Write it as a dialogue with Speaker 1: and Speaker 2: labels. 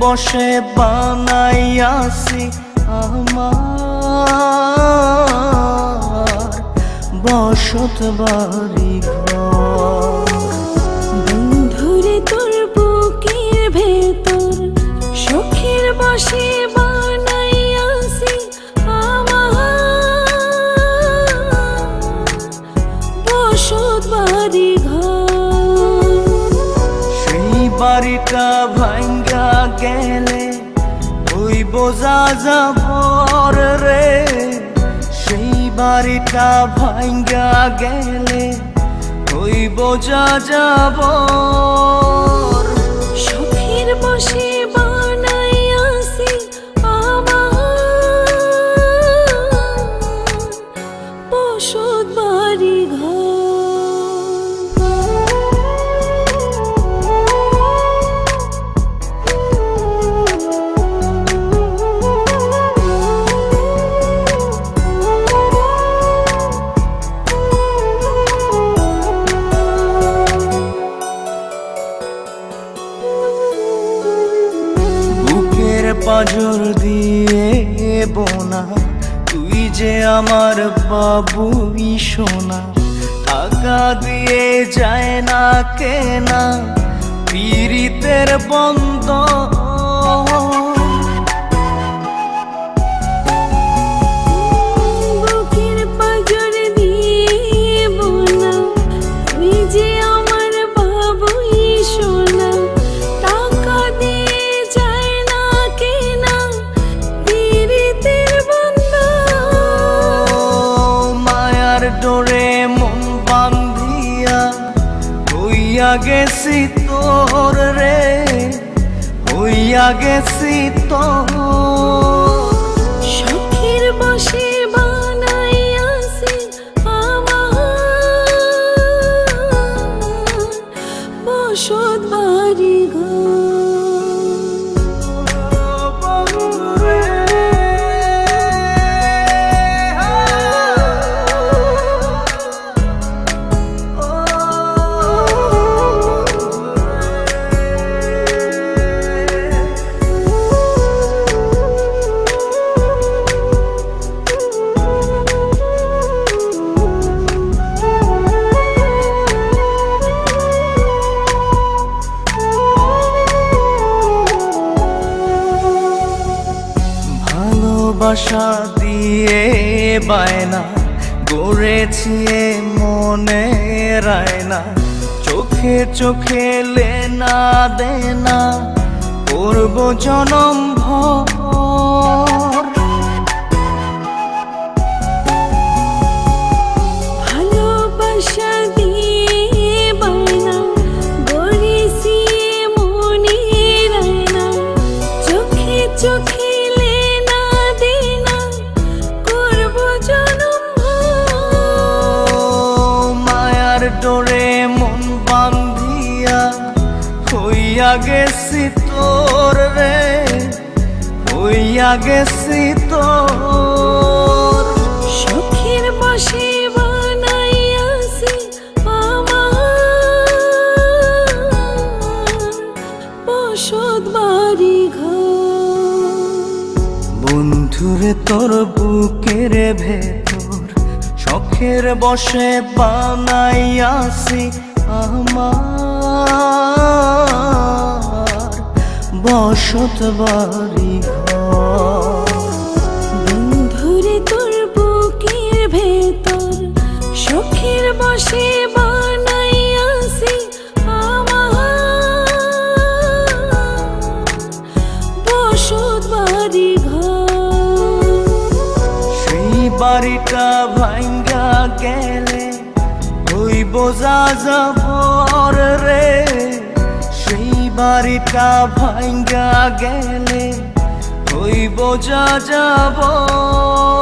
Speaker 1: বসে বানাইয়াছি আমার বসত বাড়ি ঘর।
Speaker 2: বন্ধুরে তোর বুকের ভেতর শখের বসে বানাইয়াছি আমার বসত বাড়ি ঘর।
Speaker 1: সেই বাড়িটা ভাঙ্গা গেলে ওই বোঝা যাবর রে, সেই বাড়িটা ভাঙ্গা গেলে ওই বোঝা যাবর।
Speaker 2: শখের বসে বানাইয়াছি আমার বসত বাড়ি ঘর।
Speaker 1: পাঁজর দিয়ে বোনা তুই যে আমার বাবুই সোনা, টাকা দিয়ে যায় না কেনা পীড়িতের বন্ধ।
Speaker 2: বুকের পাঁজর দিয়ে বোনা তুই যে আমার বাবুই সোনা, টাকা দিয়ে যায় না কেনা পীড়িতের বন্ধন।
Speaker 1: মায়ার ডোরে মন বান্ধিয়া হইয়া গেছি তোর রে, হইয়া গেছি তোর।
Speaker 2: শখের বসে বানাইয়াছি আমার বসত বাড়ি ঘর।
Speaker 1: ভালোবাসা দিয়ে বায়না গড়েছি মনে রায়না, চোখে চোখে লেনা দেনা করব জনম ভর।
Speaker 2: ভালোবাসা দিয়ে বায়না গড়েছি মনে রায়না, চোখে চোখে লেনা দেনা করব জনম ভর।
Speaker 1: মায়ার ডোরে মন বান্ধিয়া হইয়া গেছি তোর রে, হইয়া গেছি তোর।
Speaker 2: শখের বসে বানাইয়াছি আমার বসত বাড়ি ঘর।
Speaker 1: বন্ধুরে তোর বুকের ভেতর শখের বসে বানাইয়াছি আমার বসত বাড়ি ঘর।
Speaker 2: বন্ধুরে তোর বুকের ভেতর শখের বসে বানাইয়াছি আমার বসত বাড়ি ঘর।
Speaker 1: সেই বাড়িটা ভাঙ্গা গেলে ওই বোঝা যাবর রে, সেই বাড়িটা ভাঙ্গা গেলে ওই বোঝা যাবর।